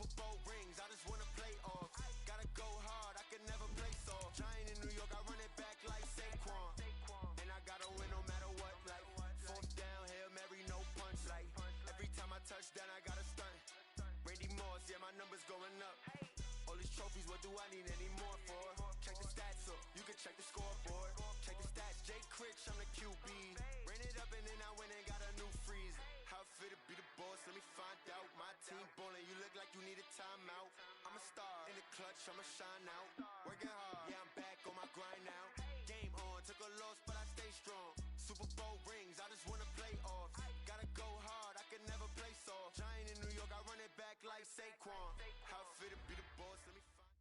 Super Bowl rings, I just wanna play off. Gotta go hard, I can never play soft. Giant in New York, I run it back like Saquon. And I gotta win no matter what, like fourth down, Hail Mary, no punch. Like every time I touch down, I gotta stunt. Randy Moss, yeah, my numbers going up. All these trophies, what do I need any more for? Check the stats up, you can check the scoreboard. Check the stats, Jay Critch, I'm the QB. Ran it up and then I went and got a new freeze. How it fit to be the boss, let me find out. My team ballin', you look like you need a timeout. I'm a star, in the clutch, I'ma shine out. Working hard, yeah, I'm back on my grind now. Game on, took a loss, but I stay strong. Super Bowl rings, I just wanna play off. Gotta go hard, I can never play soft. Giant in New York, I run it back like Saquon. How it fit to be the boss, let me find.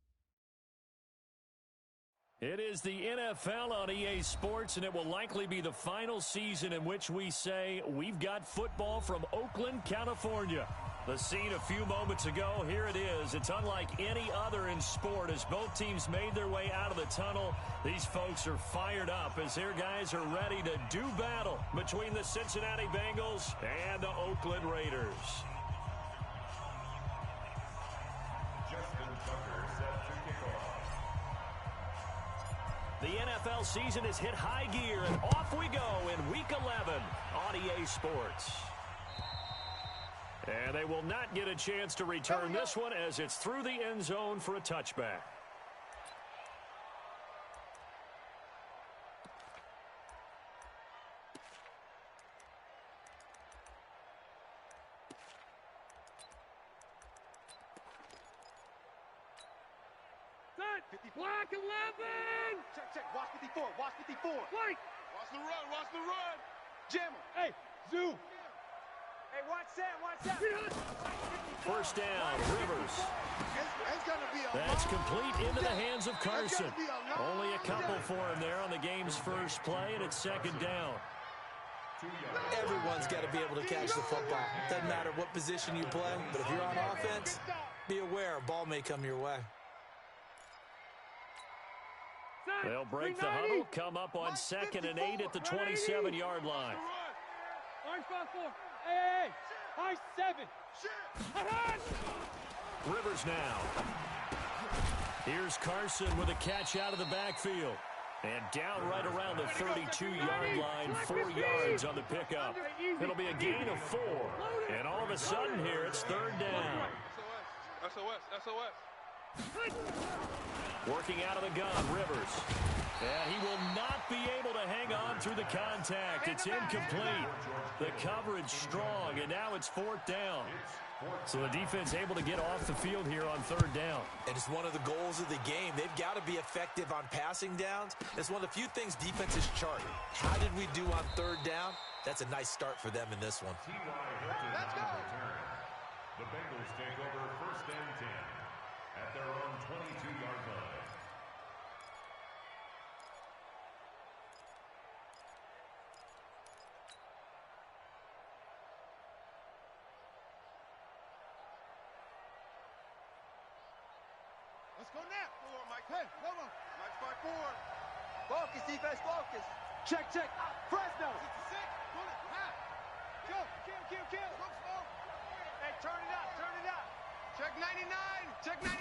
It is the NFL on EA Sports, and it will likely be the final season in which we say we've got football from Oakland, California. The scene a few moments ago, here it is. It's unlike any other in sport as both teams made their way out of the tunnel. These folks are fired up as their guys are ready to do battle between the Cincinnati Bengals and the Oakland Raiders. The NFL season has hit high gear, and off we go in Week 11 on EA Sports. And they will not get a chance to return this one as it's through the end zone for a touchback. Block 11! Check. Watch 54. Watch 54. White! Watch the run. Watch the run. Jam him. Hey, zoom! Hey, watch that. First down, Rivers. It's going to be a That's long complete into the hands of Carson. It's gonna be a long Only a couple for him there on the game's first play, and it's second down. Everyone's got to be able to catch the football. Doesn't matter what position you play, but if you're on offense, be aware a ball may come your way. They'll break the huddle, come up on 2nd and 8 at the 27-yard line. Orange 5-4. Hey! High 7. Rivers now. Here's Carson with a catch out of the backfield. And down right around the 32-yard line, 4 yards on the pickup. It'll be a gain of 4. And all of a sudden here, it's third down. SOS. Working out of the gun, Rivers. And he will not be able to hang on through the contact. It's incomplete. The coverage strong, and now it's fourth down. So the defense able to get off the field here on third down. And it's one of the goals of the game. They've got to be effective on passing downs. It's one of the few things defenses chart. How did we do on third down? That's a nice start for them in this one. Let's go. The Bengals take over first and 10 at their own 22-yard line. Let's go now. Mike. Hey, come on. Mike 5-4. Focus, defense, focus. Check. Fresno! 66. Pull it. Half. Go. Kill. Look slow. Hey, turn it up. Check 99. Check 99.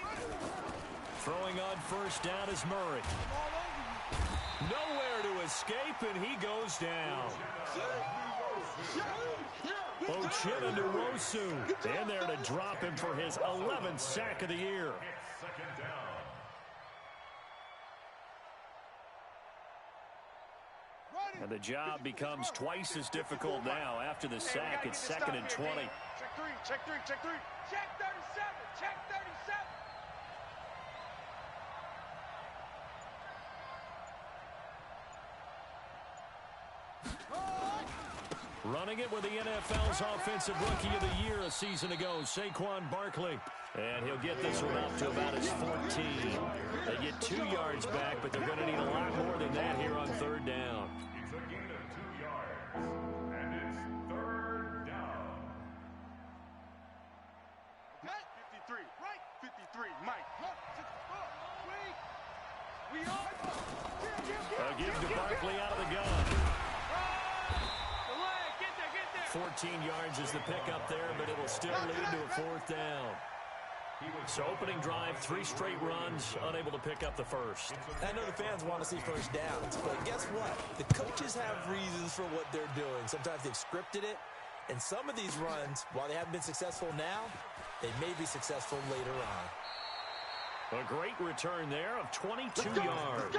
Throwing on first down is Murray. Nowhere to escape, and he goes down. Uchenna Nwosu in there to drop him for his 11th sack of the year. Second down. And the job becomes twice as difficult now after the sack. It's 2nd and 20. Check 3. Check 37. Check 37. Running it with the NFL's Offensive Rookie of the Year a season ago, Saquon Barkley. And he'll get this one up to about his 14. They get 2 yards back, but they're going to need a lot more than that here on third down. It's a gain of 2 yards, and it's third down. Okay. 53. Right. 53. Mike. We are. A give to Barkley out of the gun. 14 yards is the pickup there, but it'll still lead to a fourth down. So opening drive, 3 straight runs, unable to pick up the first. I know the fans want to see first downs, but guess what? The coaches have reasons for what they're doing. Sometimes they've scripted it, and some of these runs, while they haven't been successful now, they may be successful later on. A great return there of 22 yards.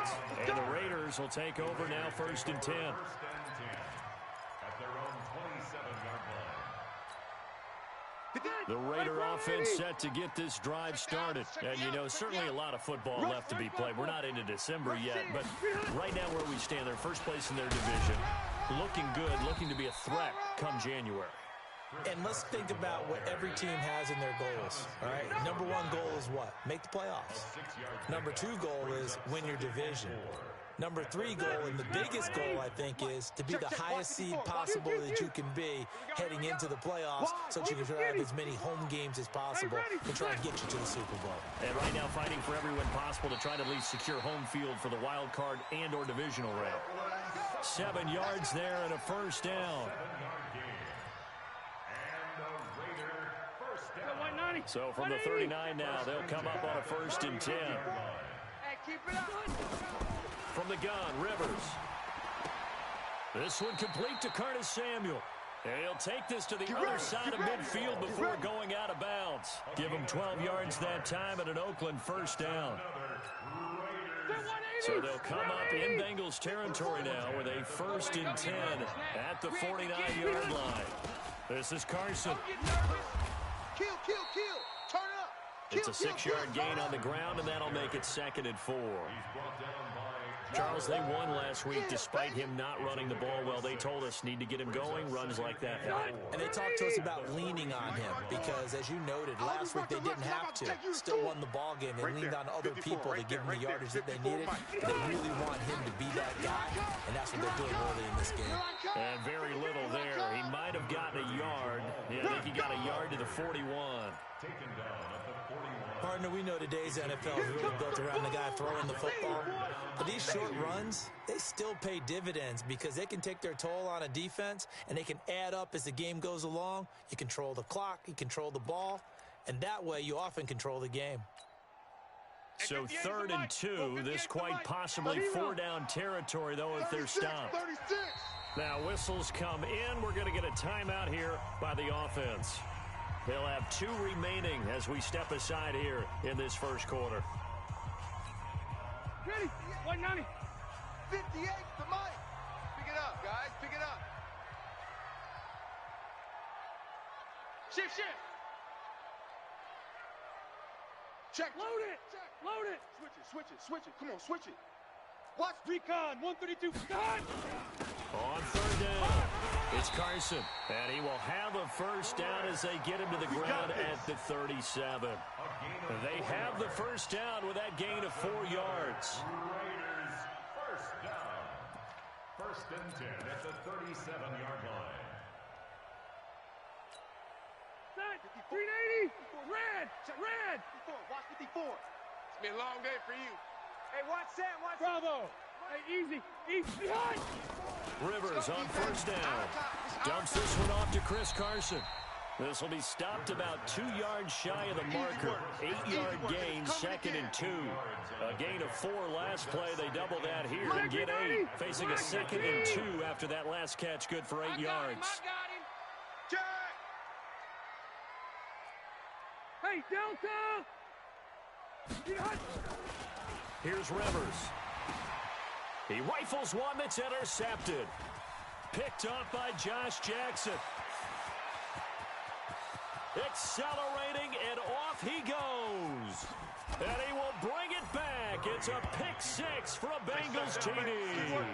And the Raiders will take over now, 1st and 10. At their own 27-yard line. The Raider offense set to get this drive started. And, you know, certainly a lot of football left to be played. We're not into December yet, but right now where we stand, they're first place in their division. Looking good, looking to be a threat come January. And let's think about what every team has in their goals, all right? Number 1 goal is what? Make the playoffs. Number 2 goal is win your division. Number 3 goal, and the biggest goal, I think, is to be the highest seed possible that you can be heading into the playoffs so that you can have as many home games as possible to try and get you to the Super Bowl. And right now fighting for every win possible to try to at least secure home field for the wild card and or divisional round. 7 yards there and a first down. So from the 39 now, they'll come up on a 1st and 10. From the gun, Rivers. This one complete to Curtis Samuel. And he'll take this to the other side of midfield before going out of bounds. Give him 12 yards that time and an Oakland first down. So they'll come up in Bengals territory now with a 1st and 10 at the 49-yard line. This is Carson. Kill. Turn up. It's a 6-yard gain on the ground, and that'll make it 2nd and 4. Charles, they won last week despite him not running the ball well. They told us need to get him going, runs like that help. And they talked to us about leaning on him because, as you noted, last week they didn't have to. Still won the ball game. They leaned on other people to give them the yardage that they needed. They really want him to be that guy, and that's what they're doing early in this game. And very little there. He might have gotten a yard. Yeah, I think he got a yard to the 41. Taken down at the 41. Partner, we know today's NFL is really built around the guy throwing the football. But these short runs, they still pay dividends because they can take their toll on a defense, and they can add up as the game goes along. You control the clock, you control the ball, and that way you often control the game. So 3rd and 2, this quite possibly 4-down territory, though, if they're stopped. Now whistles come in. We're going to get a timeout here by the offense. They'll have 2 remaining as we step aside here in this first quarter. Ready? 190. 58 to Mike. Pick it up, guys. Pick it up. Shift. Check. Load it. Load it. Switch it. Come on, switch it. Watch. Recon. 132. Done. On 3rd down, it's Carson. And he will have a first down as they get him to the ground at the 37. They have the first down with that gain of 4 yards. Raiders first down. 1st and 10 at the 37-yard line. Set. 380. Red. Watch 54. It's been a long day for you. Hey, watch Sam. Bravo. Hey, easy. Behind. Rivers on 1st down. Dumps this one off to Chris Carson. This will be stopped about 2 yards shy of the marker. 8-yard gain, 2nd and 2. A gain of 4 last play. They double that here and get 8. Facing a 2nd and 2 after that last catch, good for 8 yards. Check. Hey, Delta. Behind. Here's Rivers. He rifles one that's intercepted. Picked up by Josh Jackson. Accelerating, and off he goes. And he will bring it back. It's a pick 6 for a Bengals TD.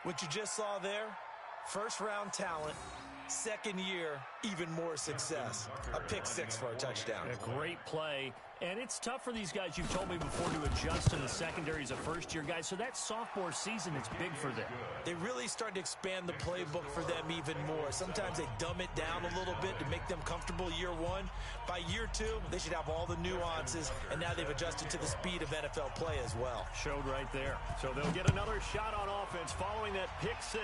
What you just saw there, first-round talent, 2nd year, even more success. A pick 6 for a touchdown. A great play. And it's tough for these guys, you've told me before, to adjust to the secondary as a first-year guy. So that sophomore season is big for them. They really start to expand the playbook for them even more. Sometimes they dumb it down a little bit to make them comfortable year 1. By year 2, they should have all the nuances, and now they've adjusted to the speed of NFL play as well. Showed right there. So they'll get another shot on offense following that pick 6,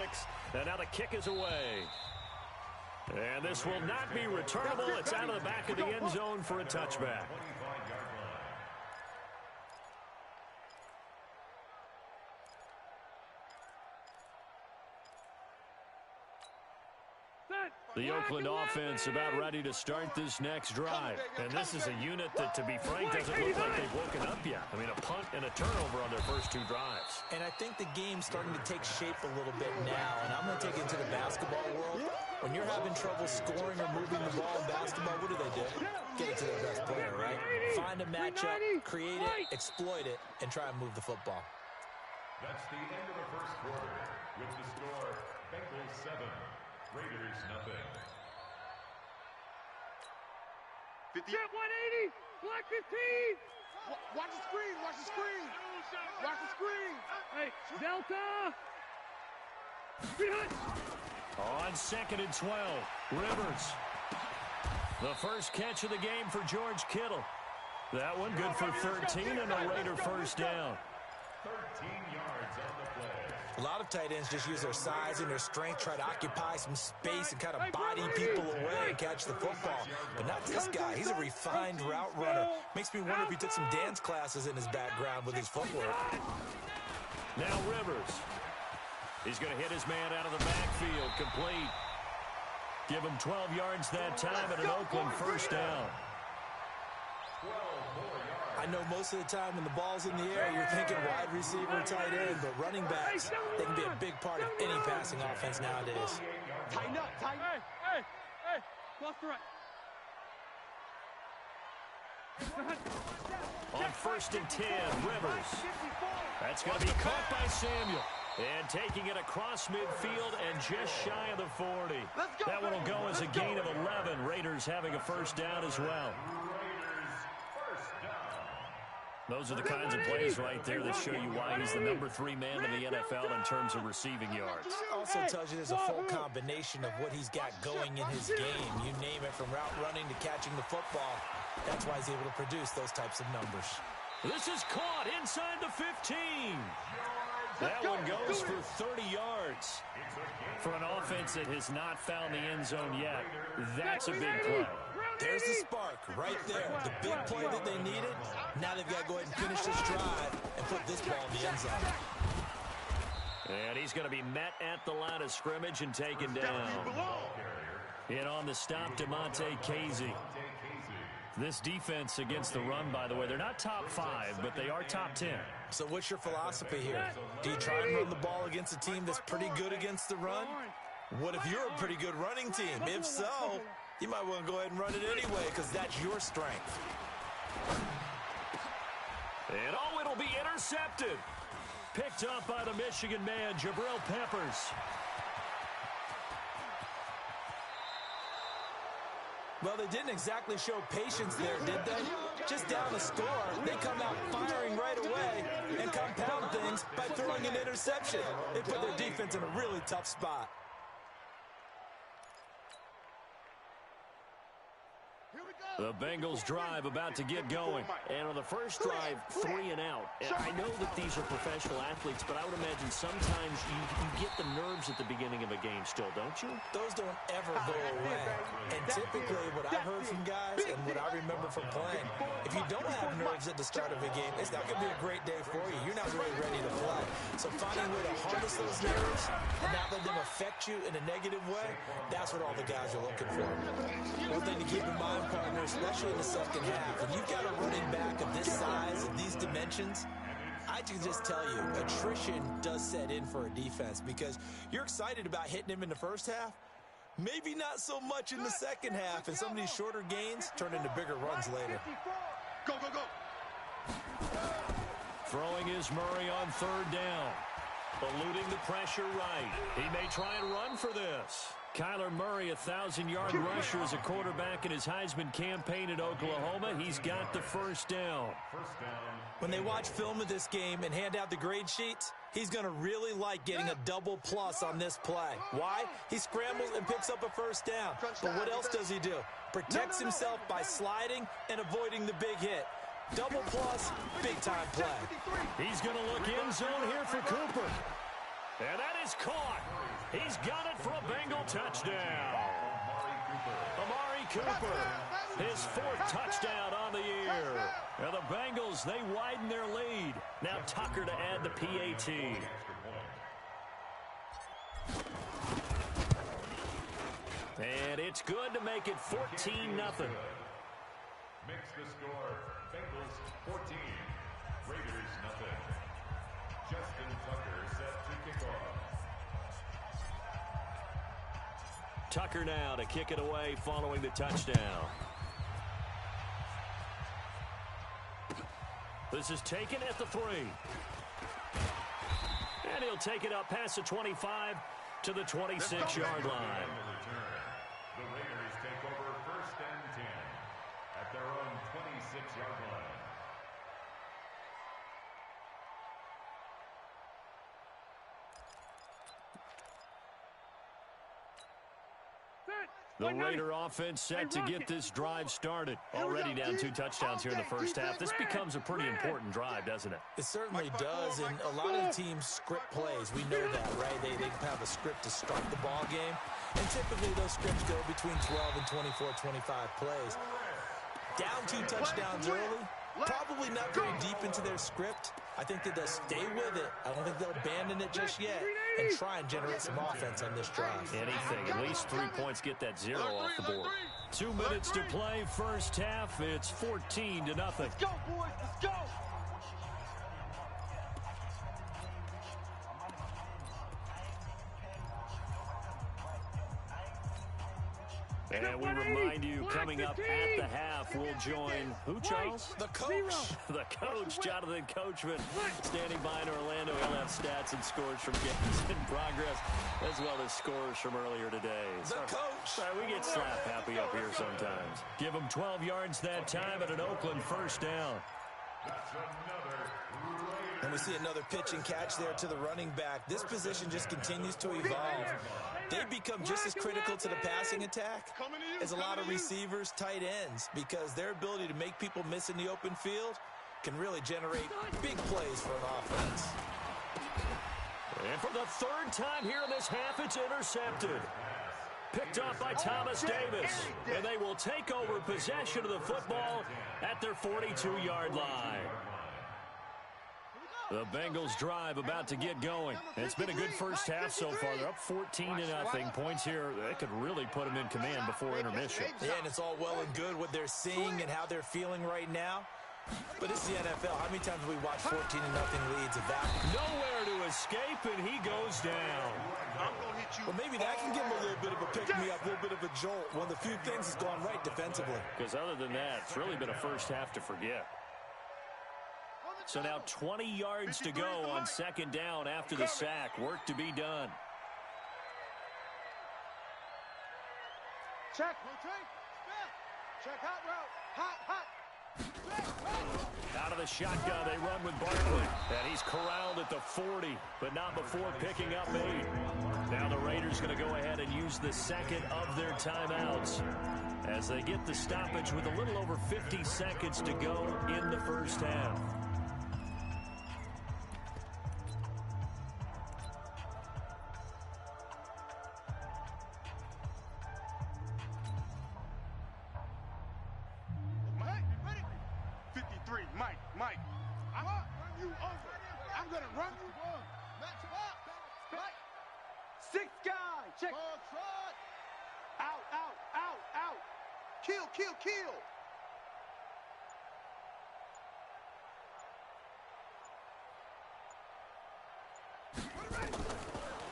and now the kick is away. And this will not be returnable. It's out of the back of the end zone for a touchback. The Oakland offense about ready to start this next drive. And this is a unit that, to be frank, doesn't look like they've woken up yet. I mean, a punt and a turnover on their first two drives. And I think the game's starting to take shape a little bit now. And I'm going to take it to the basketball world. When you're having trouble scoring or moving the ball in basketball, what do? Get it to their best player, right? Find a matchup, create it, exploit it, and try and move the football. That's the end of the first quarter. With the score, Bengals 7, Raiders nothing. 50. 180. Black 15. Watch the screen. Watch the screen. Watch the screen. Hey, Delta. On 2nd and 12, Rivers. The first catch of the game for George Kittle. That one good for 13 and a Raider first down. 13 yards on the play. A lot of tight ends just use their size and their strength, try to occupy some space and kind of body people away and catch the football. But not this guy. He's a refined route runner. Makes me wonder if he took some dance classes in his background with his footwork. Now Rivers. He's going to hit his man out of the backfield. Complete. Give him 12 yards that time and an Oakland first down. 12 more yards. I know most of the time when the ball's in the air, you're thinking wide receiver, tight end, but running backs, they can be a big part of any passing offense nowadays. Tighten up, tighten up. Hey, left to right. On 1st and 10, Rivers. That's going to be caught by Samuel. And taking it across midfield and just shy of the 40. That one will go as a gain of 11. Raiders having a first down as well. Those are the kinds of plays right there that show you why he's the number 3 man in the NFL in terms of receiving yards. Also tells you there's a full combination of what he's got going in his game. You name it, from route running to catching the football. That's why he's able to produce those types of numbers. This is caught inside the 15. That one goes for 30 yards. For an offense that has not found the end zone yet, that's a big play. There's the spark right there. The big play that they needed. Now they've got to go ahead and finish this drive and put this ball in the end zone. And he's going to be met at the line of scrimmage and taken down. In on the stop, DeMonte Casey. This defense against the run, by the way, they're not top 5, but they are top 10. So what's your philosophy here? Do you try and run the ball against a team that's pretty good against the run? What if you're a pretty good running team? If so, you might want to go ahead and run it anyway, because that's your strength. And it'll be intercepted. Picked up by the Michigan man, Jabril Peppers. Well, they didn't exactly show patience there, did they? Just down the score, they come out firing right away and compound things by throwing an interception. They put their defense in a really tough spot. The Bengals drive about to get going. And on the first drive, 3 and out. And I know that these are professional athletes, but I would imagine sometimes you get the nerves at the beginning of a game still, don't you? Those don't ever go away. And typically what I've heard from guys and what I remember from playing, if you don't have nerves at the start of a game, it's not going to be a great day for you. You're not really ready to play. So finding a way to harness those nerves and not let them affect you in a negative way, that's what all the guys are looking for. One thing to keep in mind, partners, especially in the second half, when you've got a running back of this size and these dimensions, I can just tell you, attrition does set in for a defense, because you're excited about hitting him in the first half, maybe not so much in the second half, and some of these shorter gains turn into bigger runs later. Go, go, go. Throwing is Murray on 3rd down. Eluding the pressure right. He may try and run for this. Kyler Murray, a 1,000-yard rusher as a quarterback in his Heisman campaign at Oklahoma. He's got the first down. When they watch film of this game and hand out the grade sheets, he's going to really like getting a double plus on this play. Why? He scrambles and picks up a first down. But what else does he do? Protects himself by sliding and avoiding the big hit. Double plus, big-time play. He's going to look end zone here for Cooper. And that is caught. He's got it for a Bengal touchdown. Cooper, his fourth touchdown on the year. And the Bengals, they widen their lead. Now Tucker to add the PAT. And it's good to make it 14-0. Makes the score Bengals 14, Raiders nothing. Justin Tucker set to kick off. Tucker now to kick it away following the touchdown. This is taken at the 3. And he'll take it up past the 25 to the 26-yard line. The Raiders take over 1st and 10 at their own 26-yard line. The Raider offense set to get this drive started. Already down 2 touchdowns here in the first half. This becomes a pretty important drive, doesn't it? It certainly does, and a lot of the teams script plays. We know that, right? They have a script to start the ball game, and typically those scripts go between 12 and 24, 25 plays. Down 2 touchdowns early, probably not very deep into their script. I think that they'll stay with it. I don't think they'll abandon it just yet and try and generate some offense on this drive. Anything. At least 3 points, get that 0 off the board. 2 minutes to play first half. It's 14-0. Let's go, boys. Let's go. And we remind you, coming up at the half, we'll join who, Charles? The coach. The coach, Jonathan Coachman, standing by in Orlando. He'll have stats and scores from games in progress, as well as scores from earlier today. The coach. We get slap happy up here sometimes. Give him 12 yards that time at an Oakland first down. That's another Raider. And we see another pitch and catch there to the running back. This position just continues to evolve. They become just as critical to the passing attack as a lot of receivers, tight ends, because their ability to make people miss in the open field can really generate big plays for an offense. And for the 3rd time here in this half, it's intercepted. Picked off by Thomas Davis. And they will take over possession of the football at their 42-yard line. The Bengals drive about to get going. It's been a good first half so far. They're up 14-0. Points here, they could really put them in command before intermission. Yeah, and it's all well and good what they're seeing and how they're feeling right now. But it's the NFL. How many times have we watched 14-0 leads of that? Nowhere to escape, and he goes down. Well, maybe that can give him a little bit of a pick-me-up, a little bit of a jolt. One of the few things that's gone right defensively. Because other than that, it's really been a first half to forget. So now 20 yards to go on 2nd down after the sack. Work to be done. Check. Check hot route. Hot. Out of the shotgun, they run with Barkley. And he's corralled at the 40, but not before picking up 8. Now the Raiders going to go ahead and use the 2nd of their timeouts as they get the stoppage with a little over 50 seconds to go in the first half. Mike, I'm gonna run you over. I'm gonna run you over. Match up. 6 guy. Check. Out. Kill.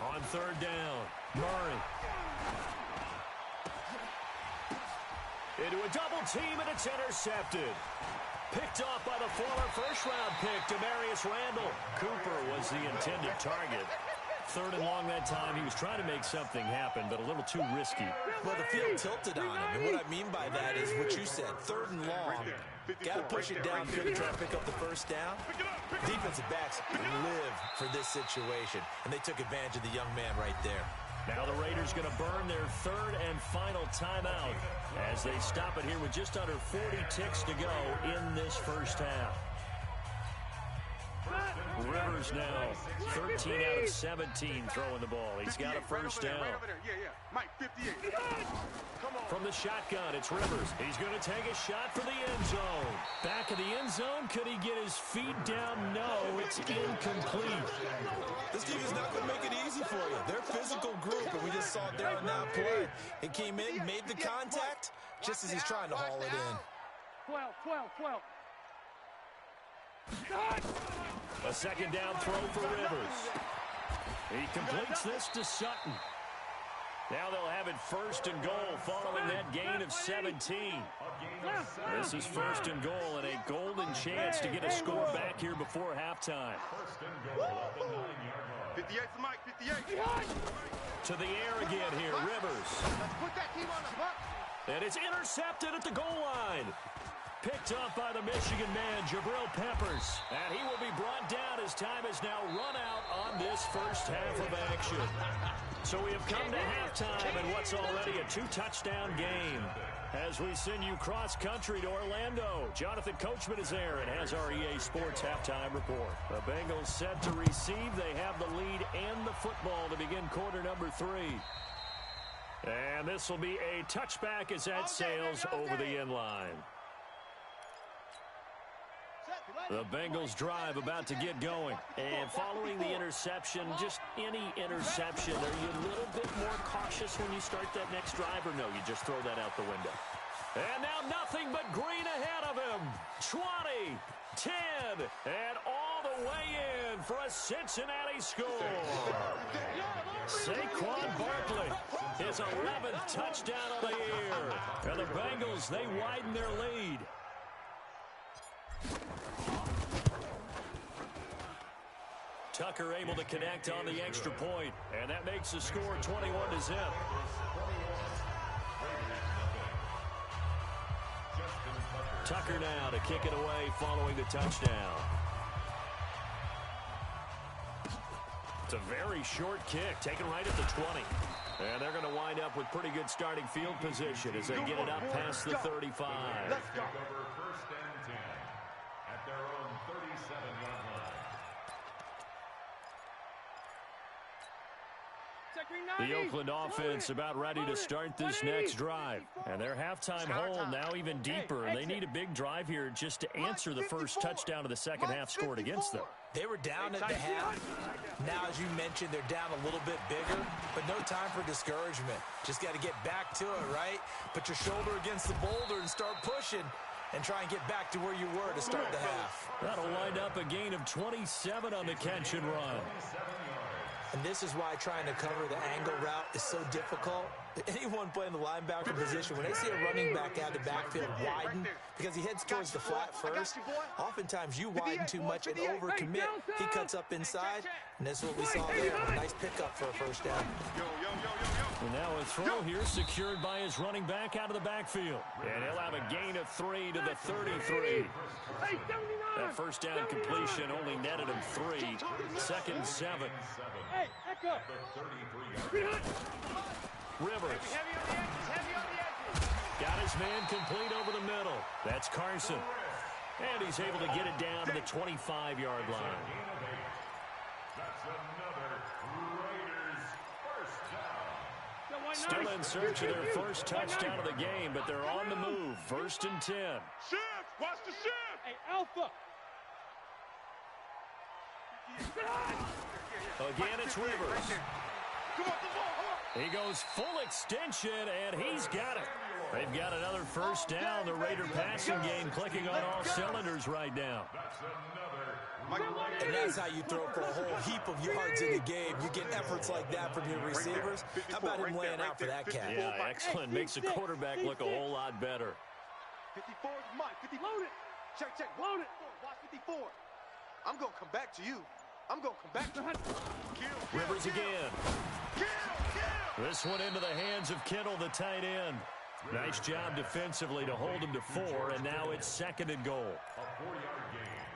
On 3rd down, Murray. Into a double team, and it's intercepted. Picked off by the former first-round pick, Demarius Randall. Cooper was the intended target. 3rd and long that time. He was trying to make something happen, but a little too risky. Well, the field tilted on him, and what I mean by that is what you said, 3rd and long. Got to push it downfield to try to pick up the first down. Defensive backs live for this situation, and they took advantage of the young man right there. Now the Raiders going to burn their 3rd and final timeout as they stop it here with just under 40 ticks to go in this first half. Rivers now 13 out of 17 throwing the ball. He's got a first down. Right over there. Yeah. Mike, 58. Come on. From the shotgun, it's Rivers. He's going to take a shot for the end zone. Back of the end zone. Could he get his feet down? No, it's incomplete. This team is not going to make it easy for you. They're a physical group, and we just saw it there on that play. It came in, made the contact, just as he's trying to haul it in. 12. A second down throw for Rivers. He completes this to Sutton. Now they'll have it first and goal following that gain of 17. This is first and goal and a golden chance to get a score back here before halftime. First and goal at the 9-yard line. 58 for Mike, 58. To the air again here, Rivers. Let's put that team on the buck. And it's intercepted at the goal line. Picked up by the Michigan man, Jabril Peppers. And he will be brought down as time has now run out on this first half of action. So we have come to halftime in what's already a 2-touchdown game. As we send you cross-country to Orlando, Jonathan Coachman is there and has our EA Sports halftime report. The Bengals set to receive. They have the lead and the football to begin quarter number 3. And this will be a touchback as that sails over the end line. The Bengals drive about to get going. And following the interception, just any interception, are you a little bit more cautious when you start that next drive, or no, you just throw that out the window? And now nothing but green ahead of him. 20, 10, and all the way in for a Cincinnati score. Saquon Barkley, his 11th touchdown of the year. And the Bengals, they widen their lead. Tucker able to connect on the extra point, and that makes the score 21-0. Tucker now to kick it away following the touchdown. It's a very short kick, taken right at the 20. And they're going to wind up with pretty good starting field position as they get it up past the 35. Let's go. Over first and 10 at their own 37-yard line. The Oakland offense about ready to start this next drive. And their halftime hole now even deeper. And they need a big drive here just to answer the first touchdown of the second half scored against them. They were down at the half. Now, as you mentioned, they're down a little bit bigger, but no time for discouragement. Just got to get back to it, right? Put your shoulder against the boulder and start pushing and try and get back to where you were to start the half. That'll wind up a gain of 27 on the catch and run. And this is why trying to cover the angle route is so difficult. Anyone playing the linebacker position, when they see a running back out of the backfield widen, because he heads towards the flat first, oftentimes you widen too much and overcommit. He cuts up inside, and that's what we saw there. A nice pickup for a first down. And now a throw here secured by his running back out of the backfield. And he'll have a gain of 3 to the 33. That first down completion only netted him 3. Second 7. Hey, echo. Rivers. Got his man complete over the middle. That's Carson. And he's able to get it down to the 25-yard line. That's another Raiders first down. Still in search of their first touchdown of the game, but they're on the move. First and 10. Shift! Watch the shift! Hey, Alpha. Again, it's Rivers. Come on. He goes full extension, and he's got it. They've got another first down. The Raider passing game clicking on all cylinders right now. That's another. And that's how you throw for a whole heap of yards in the game. You get efforts like that from your receivers. How about him laying out for that cat? Yeah, excellent. Makes the quarterback look a whole lot better. 54 is Mike. 50. Load it. Check. Load it. Watch 54. I'm going to come back to you. I'm going to come back to you. Rivers again. This one into the hands of Kittle, the tight end. Nice job defensively to hold him to 4, and now it's second and goal.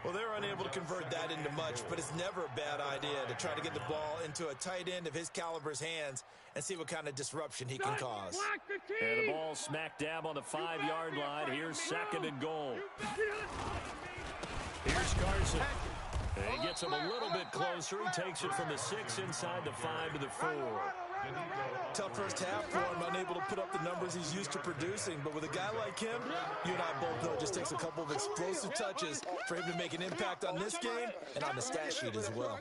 Well, they're unable to convert that into much, but it's never a bad idea to try to get the ball into a tight end of his caliber's hands and see what kind of disruption he can cause. And the ball smack dab on the 5-yard line. Here's second and goal. Here's Carson. He gets him a little bit closer. He takes it from the 6 inside the 5 to the 4. Tough first half for him, unable to put up the numbers he's used to producing. But with a guy like him, you and I both know it just takes a couple of explosive touches for him to make an impact on this game and on the stat sheet as well.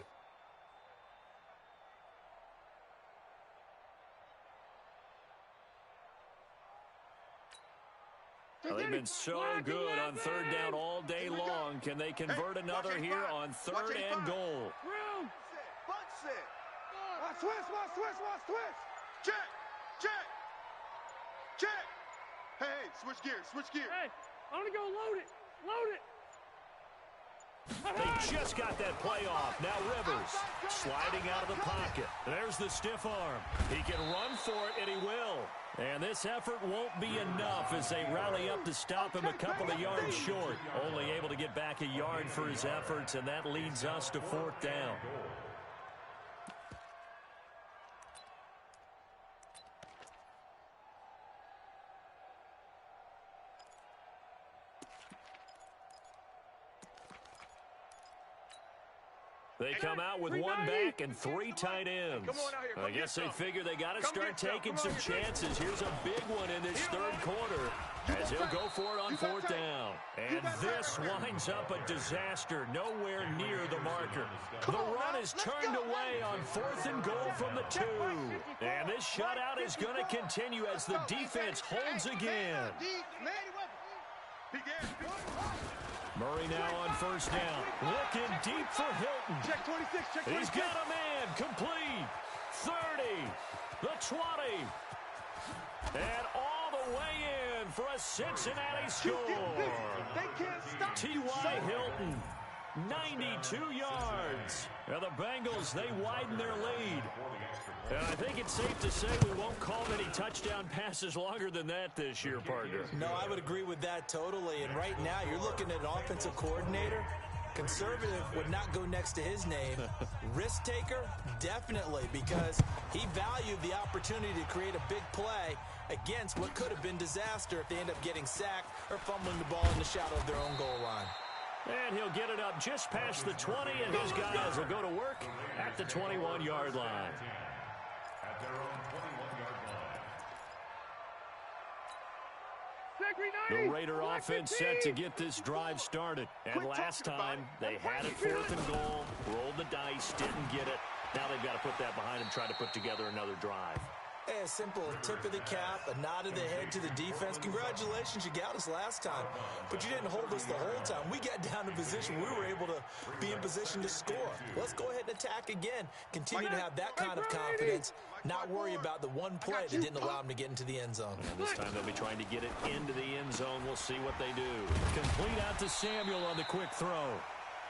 Well, they've been so good on third down all day long. Can they convert another here on third and goal? Watch twist. Check. Hey, switch gears. Hey, I'm going to go load it. They just got that play off. Now Rivers sliding out of the pocket. There's the stiff arm. He can run for it, and he will. And this effort won't be enough as they rally up to stop him a couple of yards short. Only able to get back a yard for his efforts, and that leads us to fourth down. They come out with one back and 3 tight ends. I guess they figure they got to start taking some chances. Here's a big one in this third quarter as he'll go for it on fourth down. And this winds up a disaster, nowhere near the marker. The run is turned away on 4th and goal from the 2. And this shutout is going to continue as the defense holds again. Murray now on first down. Looking deep for Hilton. Check 26. He's got a man. Complete. 30. The 20. And all the way in for a Cincinnati score. They can't stop. T.Y. Hilton, 92 yards. And the Bengals, they widen their lead. And I think it's safe to say we won't call many touchdown passes longer than that this year, partner. No, I would agree with that totally. And right now, you're looking at an offensive coordinator. Conservative would not go next to his name. Risk taker, definitely, because he valued the opportunity to create a big play against what could have been disaster if they end up getting sacked or fumbling the ball in the shadow of their own goal line. And he'll get it up just past the 20, and his guys will go to work at the 21-yard line. At their own 21-yard line. The Raider offense set to get this drive started. And last time, they had it 4th and goal, rolled the dice, didn't get it. Now they've got to put that behind them, try to put together another drive. Hey, a simple tip of the cap, a nod of the head to the defense. Congratulations, you got us last time, but you didn't hold us the whole time. We got down to position. We were able to be in position to score. Let's go ahead and attack again. Continue to have that kind of confidence, not worry about the one play that didn't allow them to get into the end zone. And this time they'll be trying to get it into the end zone. We'll see what they do. Complete out to Samuel on the quick throw.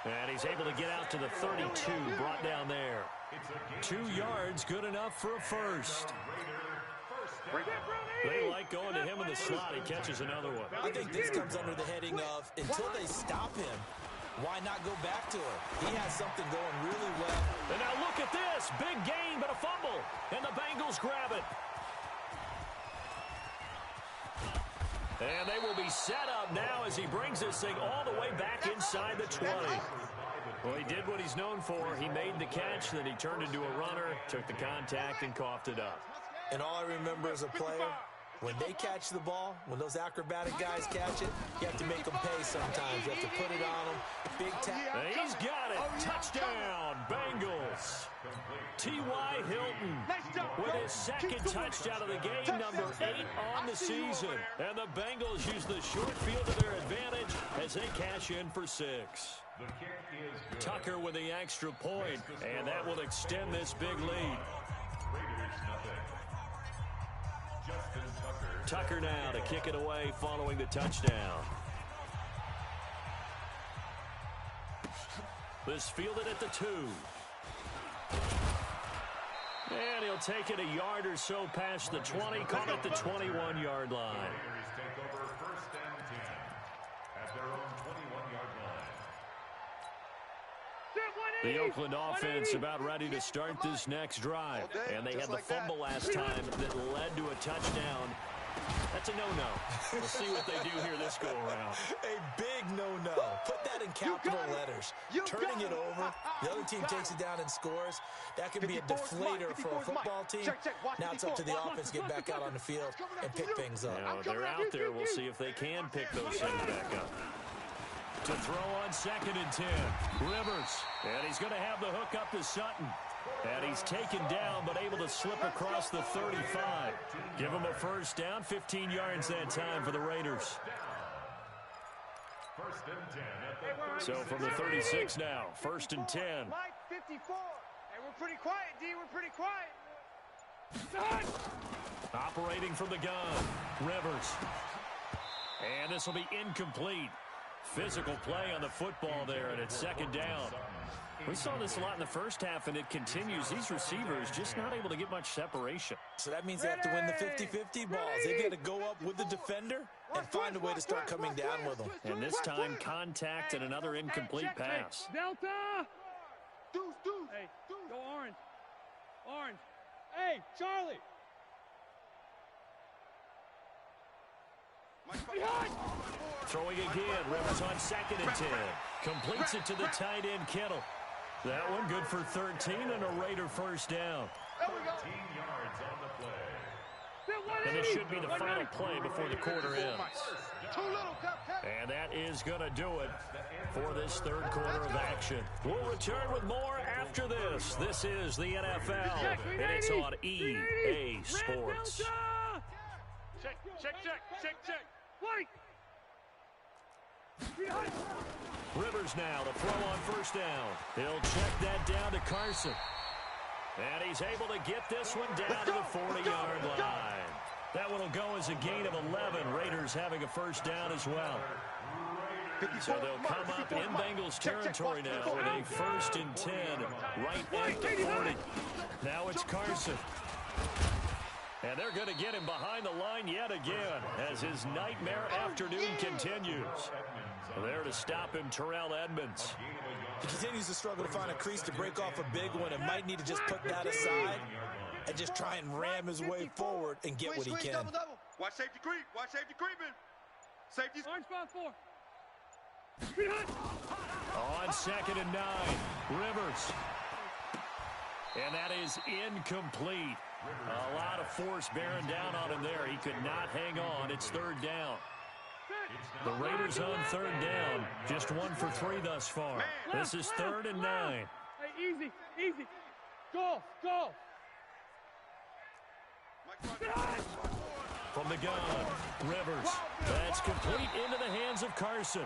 And he's able to get out to the 32, brought down there. 2 yards, good enough for a first. They like going to him in the slot. He catches another one. I think this comes under the heading of, until they stop him, why not go back to it? He has something going really well. And now look at this. Big gain, but a fumble. And the Bengals grab it. And they will be set up now as he brings this thing all the way back inside the 20. Well, he did what he's known for. He made the catch, then he turned into a runner, took the contact, and coughed it up. And all I remember as a player, when they catch the ball, when those acrobatic guys catch it, you have to make them pay sometimes. You have to put it on them. Big tap. He's got it. Touchdown, Bengals. T.Y. Hilton with his second touchdown of the game, number 8 on the season. And the Bengals use the short field to their advantage as they cash in for 6. The kick is good. Tucker with the extra point, and that will extend this big lead. Raiders nothing. Justin Tucker. Tucker now to kick it away following the touchdown. This fielded at the 2. And he'll take it a yard or so past the 20, caught at the 21-yard line. Raiders take over 1st and 10 at their own 21-yard line. The Oakland offense about ready to start this next drive. And they had the fumble last time that led to a touchdown. That's a no-no. We'll see what they do here this go-around. A big no-no. Put that in capital letters. Turning it over, the other team takes it down and scores. That can be a deflator for a football team. Now it's up to the offense to get back out on the field and pick things up. Now they're out there. We'll see if they can pick those things back up. To throw on 2nd and 10. Rivers. And he's going to have the hook up to Sutton. And he's taken down, but able to slip across the 35. Give him a first down, 15 yards that time for the Raiders. First and 10. So from the 36 now, 1st and 10. Mike, 54. Hey, we're pretty quiet, D. We're pretty quiet. Operating from the gun, Rivers. And this will be incomplete. Physical play on the football there, and it's 2nd down. We saw this a lot in the first half, and it continues. These receivers just not able to get much separation. So that means they have to win the 50-50 balls. They got to go up with the defender and find a way to start coming down with them. And this time, contact and another incomplete pass. Delta! Deuce. Hey, go orange. Orange. Hey, Charlie! Throwing again, Rivers on 2nd and 10. Completes it to the tight end, Kittle. That one good for 13 and a Raider first down. 14 yards on the play. And this should be the final play before the quarter ends. And that is going to do it for this third quarter of action. We'll return with more after this. This is the NFL, and it's on EA Sports. Check. White! Rivers now to throw on first down. He'll check that down to Carson. And he's able to get this one down to the 40-yard line. That one will go as a gain of 11. Raiders having a first down as well. So they'll come up in Bengals territory now with a 1st and 10 right at the 40. Now it's Carson. And they're going to get him behind the line yet again as his nightmare afternoon continues. There to stop him, Terrell Edmonds. He continues to struggle to find a crease to break off a big one and might need to just put that aside and just try and ram his way forward and get what he can. Watch safety creep. Watch safety creeping. Safety's Orange spot 4. On 2nd and 9, Rivers. And that is incomplete. A lot of force bearing down on him there. He could not hang on. It's 3rd down. The Raiders on 3rd down. Just 1 for 3 thus far. This is 3rd and 9. Hey, easy. Go. From the gun, Rivers. That's complete into the hands of Carson.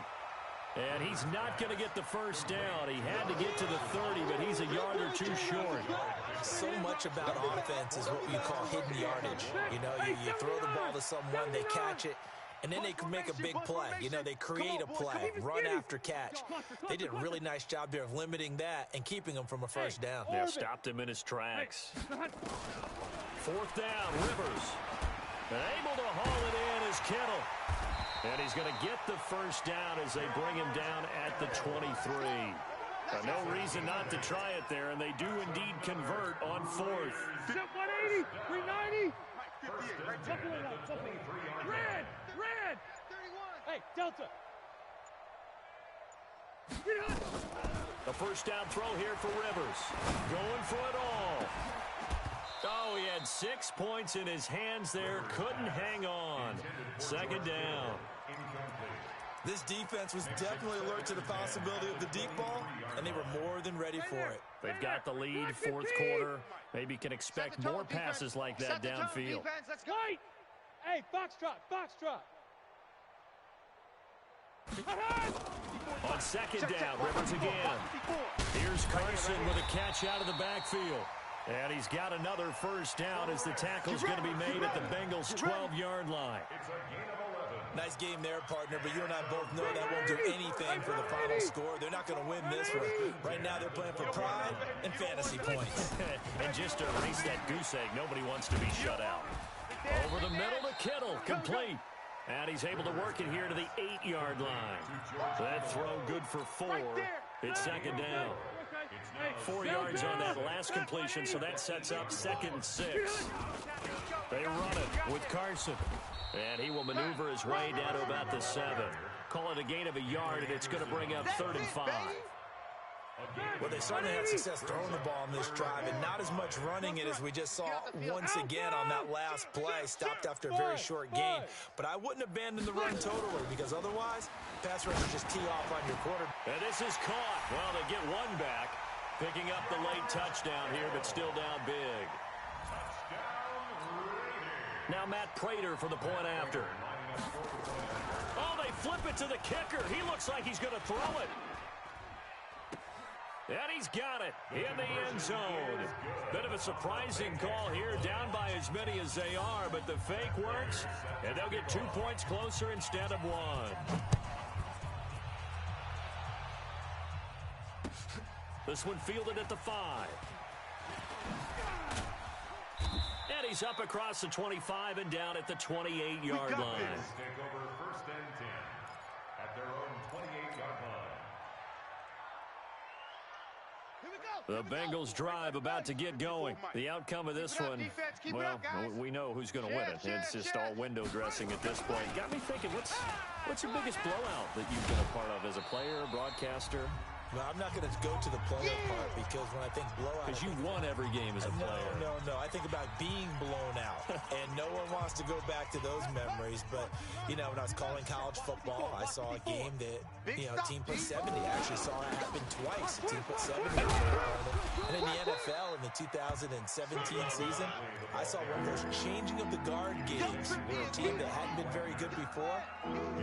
And he's not going to get the first down. He had to get to the 30, but he's a yard or two short. So much about offense is what you call hidden yardage. You know, you throw the ball to someone, they catch it, and then they can make a big play. You know, they create a play, run after catch. They did a really nice job there of limiting that and keeping him from a first down. They stopped him in his tracks. 4th down, Rivers. And able to haul it in is Kittle. And he's going to get the first down as they bring him down at the 23. No reason not to try it there, and they do indeed convert on 4th. 180, 390. Red. Hey, Delta. The first down throw here for Rivers. Going for it all. Oh, he had 6 points in his hands there. Couldn't hang on. 2nd down. This defense was definitely alert to the possibility of the deep ball, and they were more than ready for it. They've got the lead, 4th quarter. Maybe can expect more passes like that downfield. White! Hey, foxtrot. On 2nd down, Rivers again. Here's Carson with a catch out of the backfield. And he's got another first down as the tackle's going to be made at the Bengals' 12-yard line. Nice game there, partner, but you and I both know that won't do anything for the final score. They're not going to win this one. Right now they're playing for pride and fantasy points. And just to erase that goose egg, nobody wants to be shut out. Over the middle to Kittle, complete. And he's able to work it here to the 8-yard line. That throw good for 4. It's 2nd down. 4 yards on that last completion, so that sets up 2nd and 6. They run it with Carson. And he will maneuver his way down to about the 7. Call it a gain of a yard, and it's going to bring up 3rd and 5. Well, they certainly had success throwing the ball on this drive, and not as much running it as we just saw once again on that last play. Stopped after a very short gain. But I wouldn't abandon the run totally, because otherwise, pass rushers just tee off on your quarterback. And this is caught. Well, they get one back, picking up the late touchdown here, but still down big. Now Matt Prater for the point after. Oh, they flip it to the kicker. He looks like he's going to throw it. And he's got it in the end zone. Bit of a surprising call here, down by as many as they are, but the fake works, and they'll get 2 points closer instead of 1. This one fielded at the 5. And he's up across the 25 and down at the 28-yard line. Take over 1st and 10 at their own 28-yard line. The Bengals drive about to get going. The outcome of this one, well, we know who's going to win it. It's just all window dressing at this point. Got me thinking, what's your biggest blowout that you've been a part of as a player, broadcaster? Well, I'm not going to go to the player part, because when I think blowout... Because you won every game as a player. No. I think about being blown out. And no one wants to go back to those memories. But, you know, when I was calling college football, I saw a game that, you know, a team put 70. I actually saw it happen twice. A team put 70 on their opponent. And in the NFL, in the 2017 season, I saw one of those changing of the guard games where a team that hadn't been very good before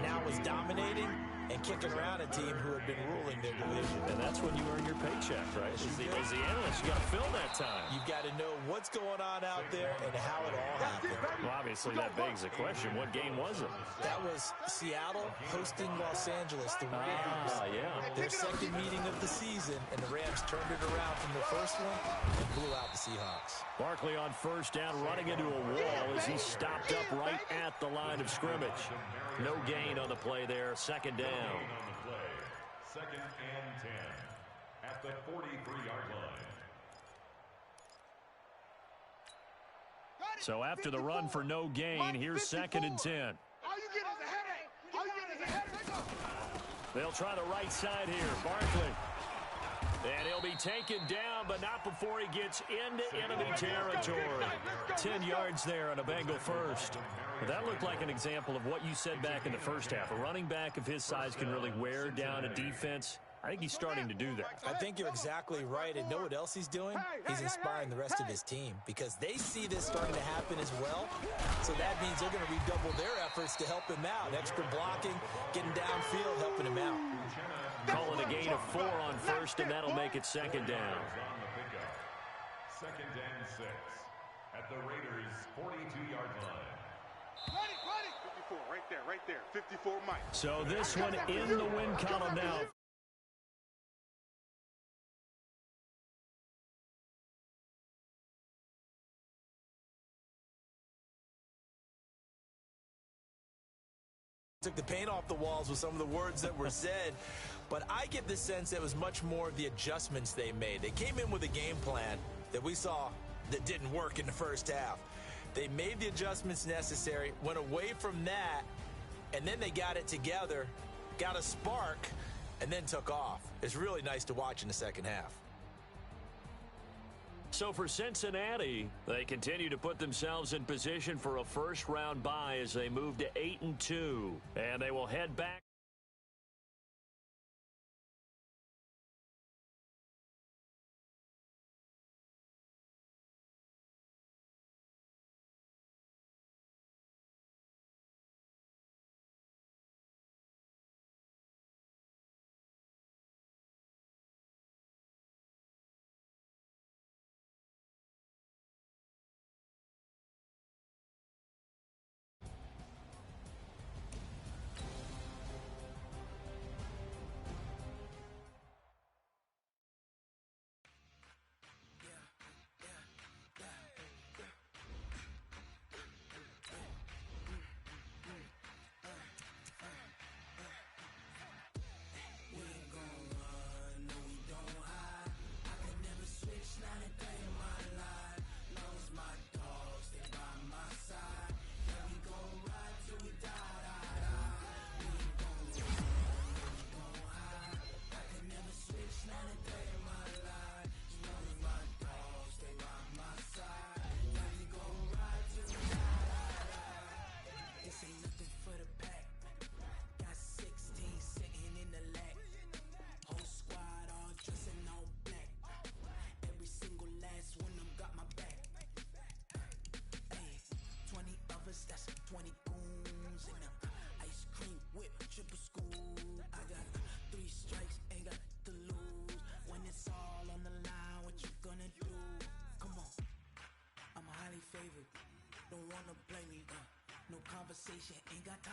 now was dominating and kicking around a team who had been ruling their division. And that's when you earn your paycheck, right? As the analyst, you got to fill that time. You've got to know what's going on out there and how it all happened. Well, obviously, that begs the question, what game was it? That was Seattle hosting Los Angeles, the Rams. Yeah. Their second meeting of the season, and the Rams turned it around from the first one and blew out the Seahawks. Barkley on 1st down, running into a wall as he stopped up right at the line of scrimmage. No gain on the play there, 2nd down. On the play, 2nd and 10 at the 43-yard line. So after the run for no gain, here's 2nd and 10. All you get is a headache. All you get is a headache. They'll try the right side here, Barkley. And he'll be taken down, but not before he gets into enemy territory. 10 yards there on a Bengal first. That looked like an example of what you said back in the first half. A running back of his size can really wear down a defense. I think he's starting to do that. I think you're exactly right. And know what else he's doing? He's inspiring the rest of his team, because they see this starting to happen as well. So that means they're going to redouble their efforts to help him out. Extra blocking, getting downfield, helping him out. Calling a gain of 4 on 1st, and that'll make it 2nd down. 2nd and 6 at the Raiders' 42-yard line. 54, right there. 54, Mike. So this one in the win column now. Took the paint off the walls with some of the words that were said, but I get the sense it was much more of the adjustments they made. They came in with a game plan that we saw that didn't work in the first half. They made the adjustments necessary, went away from that, and then they got it together, got a spark, and then took off. It's really nice to watch in the second half. So for Cincinnati, they continue to put themselves in position for a first-round bye as they move to 8-2. And they will head back.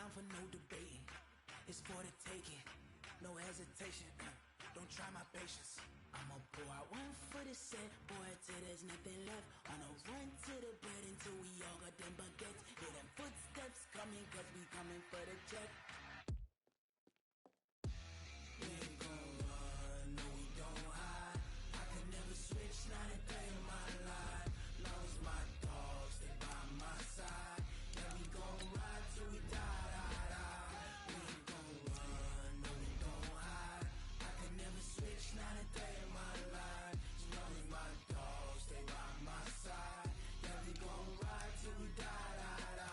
time for no debating. It's for the taking, no hesitation. Don't try my patience. I'ma pour out one for the set, boy, till there's nothing left. On a run to the bed until we all got them baguettes. Hear them footsteps coming, cause we coming for the check. We ain't gon' run, no we don't hide. I could never switch, not a day in my life. Long as my dogs, they by my side. Yeah, we gon' ride till we die, die, die. We ain't gon' run, no we don't hide. I could never switch, not a day in my life. As long as my dogs, they by my side. Yeah, we gon' ride till we die, die, die.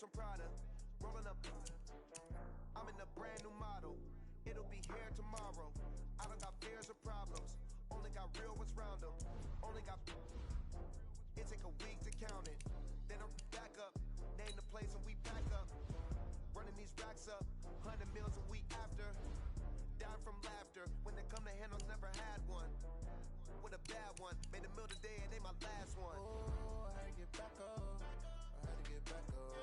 From Prada, rolling up. I'm in a brand new model. It'll be here tomorrow. I don't got fears or problems. Only got real ones round them. Only got. It take a week to count it. Then I'm back up. Name the place and we back up. Running these racks up. 100 meals a week after. Down from laughter. When they come to handles, never had one. With a bad one. Made a meal today and they my last one. Oh, I had to get back up. I had to get back up.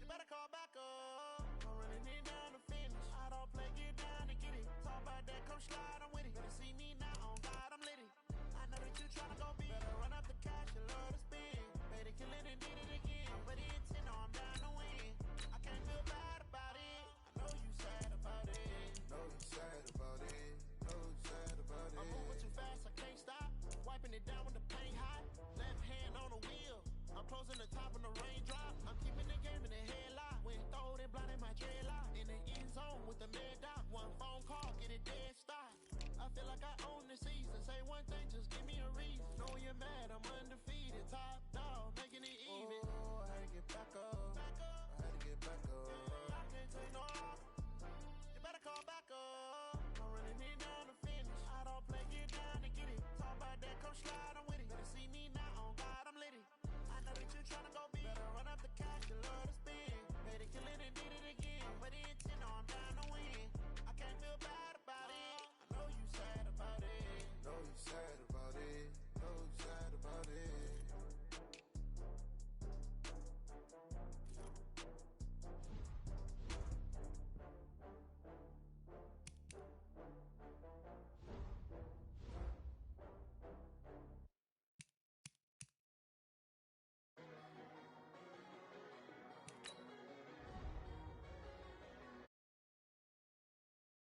You better call back up. I'm running it down to finish. I don't play, get down to get it. Talk about that, come slide, I'm with it. Better see me now, on God, I'm litty. I know that you tryna go big. Better run up the cash, you love to spin. Made it, kill it, and did it again. But the intent, no, I'm down to win. I can't feel bad about it. I know you sad about it. Know you sad about it. Know you sad about it. I'm moving too fast, I can't stop. Wiping it down with the paint hot. Left hand on the wheel. I'm closing the top when the raindrop. I'm keeping the game in the headlock. When throwed and blinded my dreadlock. In the end zone with the mad dot. One phone call, get it dead stop. I feel like I own the season. Say one thing, just give me a reason. Know you're mad, I'm undefeated.